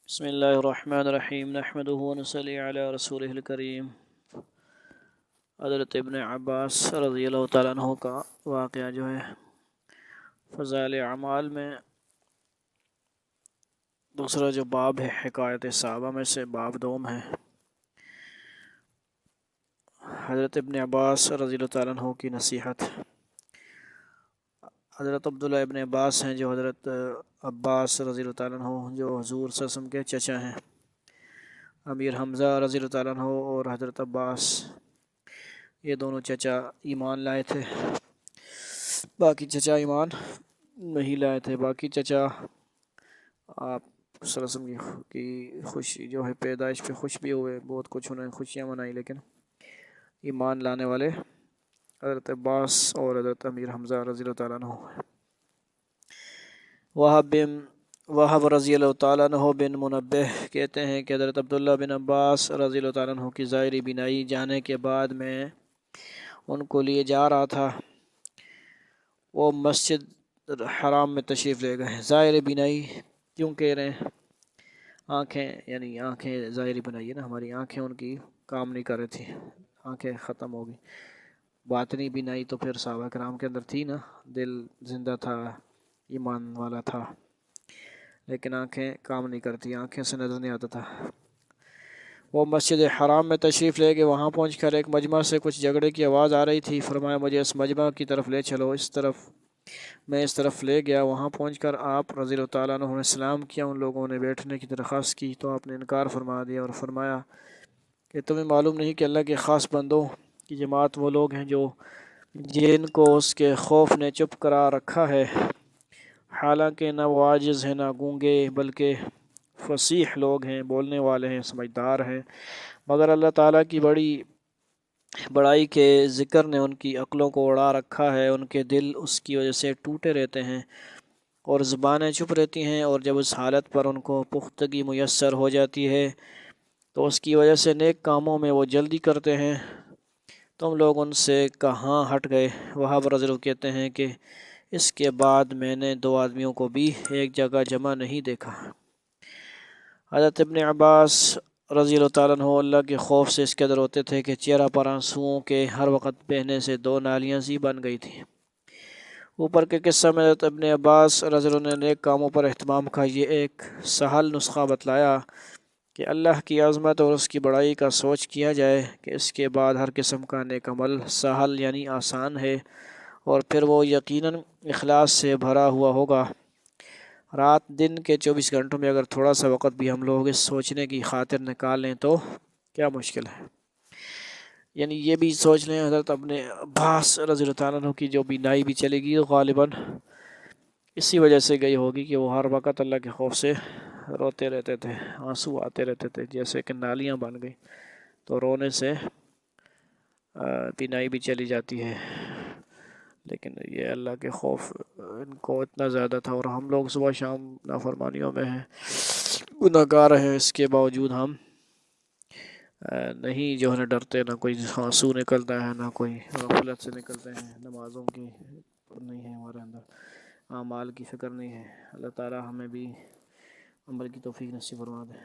بسم اللہ الرحمن الرحیم نحمدہ ونصلی علی رسولہ الکریم۔ حضرت ابن عباس رضی اللہ تعالیٰ عنہ کا واقعہ جو ہے فضائل اعمال میں دوسرا جو باب ہے، حکایت صحابہ میں سے باب دوم ہے۔ حضرت ابن عباس رضی اللہ تعالیٰ عنہ کی نصیحت۔ حضرت عبداللہ ابن عباس ہیں جو حضرت عباس رضی اللہ تعالیٰ عنہ جو حضور صلی اللہ علیہ وسلم کے چچا ہیں۔ امیر حمزہ رضی اللہ تعالیٰ عنہ اور حضرت عباس یہ دونوں چچا ایمان لائے تھے، باقی چچا ایمان نہیں لائے تھے۔ باقی چچا آپ صلی اللہ علیہ وسلم کی خوشی جو ہے پیدائش پہ خوش بھی ہوئے، بہت کچھ انہیں خوشیاں منائی، لیکن ایمان لانے والے حضرت عباس اور حضرت امیر حمزہ رضی اللہ تعالیٰ عنہ۔ وہب رضی اللہ تعالیٰ عنہ بن منبہ کہتے ہیں کہ حضرت عبداللہ بن عباس رضی اللہ تعالیٰ عنہ کی ظاہری بینائی جانے کے بعد میں ان کو لیے جا رہا تھا، وہ مسجد حرام میں تشریف لے گئے۔ ظاہری بینائی کیوں کہہ رہے ہیں؟ آنکھیں، یعنی آنکھیں ظاہری بنائی ہے نا، ہماری آنکھیں ان کی کام نہیں کر رہی تھی، آنکھیں ختم ہو گئی۔ باطنی بینائی تو پھر صحابہ کرام کے اندر تھی نا، دل زندہ تھا، ایمان والا تھا، لیکن آنکھیں کام نہیں کرتی، آنکھیں سے نظر نہیں آتا تھا۔ وہ مسجد حرام میں تشریف لے گئے۔ وہاں پہنچ کر ایک مجمع سے کچھ جھگڑے کی آواز آ رہی تھی۔ فرمایا مجھے اس مجمع کی طرف لے چلو۔ میں اس طرف لے گیا۔ وہاں پہنچ کر آپ رضی اللہ تعالیٰ عنہ نے سلام کیا۔ ان لوگوں نے بیٹھنے کی درخواست کی تو آپ نے انکار فرما دیا اور فرمایا کہ تمہیں معلوم نہیں کہ اللہ کے خاص بندوں کی جماعت وہ لوگ ہیں جن کو اس کے خوف نے چپ کرا رکھا ہے، حالانکہ نہ وہ عاجز ہیں نہ گونگے، بلکہ فصیح لوگ ہیں، بولنے والے ہیں، سمجھدار ہیں، مگر اللہ تعالیٰ کی بڑائی کے ذکر نے ان کی عقلوں کو اڑا رکھا ہے۔ ان کے دل اس کی وجہ سے ٹوٹے رہتے ہیں اور زبانیں چپ رہتی ہیں، اور جب اس حالت پر ان کو پختگی میسر ہو جاتی ہے تو اس کی وجہ سے نیک کاموں میں وہ جلدی کرتے ہیں۔ تم لوگ ان سے کہاں ہٹ گئے؟ وہاب رضی اللہ کہتے ہیں کہ اس کے بعد میں نے دو آدمیوں کو بھی ایک جگہ جمع نہیں دیکھا۔ حضرت ابن عباس رضی اللہ تعالیٰ عنہ اللہ کے خوف سے اس قدر ہوتے تھے کہ چہرہ پر آنسوؤں کے ہر وقت بہنے سے دو نالیاں سی بن گئی تھیں۔ اوپر کے قصہ میں حضرت ابن عباس رضی اللہ عنہ نے نیک کاموں پر اہتمام کا یہ ایک سہل نسخہ بتلایا کہ اللہ کی عظمت اور اس کی بڑائی کا سوچ کیا جائے کہ اس کے بعد ہر قسم کا نیک عمل سہل یعنی آسان ہے، اور پھر وہ یقیناً اخلاص سے بھرا ہوا ہوگا۔ رات دن کے 24 گھنٹوں میں اگر تھوڑا سا وقت بھی ہم لوگ اس سوچنے کی خاطر نکال لیں تو کیا مشکل ہے۔ یعنی یہ بھی سوچ لیں حضرت ابن عباس رضی اللہ تعالیٰ عنہ کی جو بینائی بھی چلے گی غالباً اسی وجہ سے گئی ہوگی کہ وہ ہر وقت اللہ کے خوف سے روتے رہتے تھے، آنسو آتے رہتے تھے، جیسے کہ نالیاں بن گئی تو رونے سے بینائی بھی چلی جاتی ہے۔ لیکن یہ اللہ کے خوف ان کو اتنا زیادہ تھا، اور ہم لوگ صبح شام نافرمانیوں میں ہیں، گناہ گار ہیں، اس کے باوجود ہم نہیں جو ہے ڈرتے، نہ کوئی آنسو نکلتا ہے، نہ کوئی غفلت سے نکلتے ہیں، نمازوں کی نہیں ہے ہمارے اندر، اعمال کی فکر نہیں ہے۔ اللہ تعالی ہمیں بھی عمل کی توفیق نصیب فرما دے۔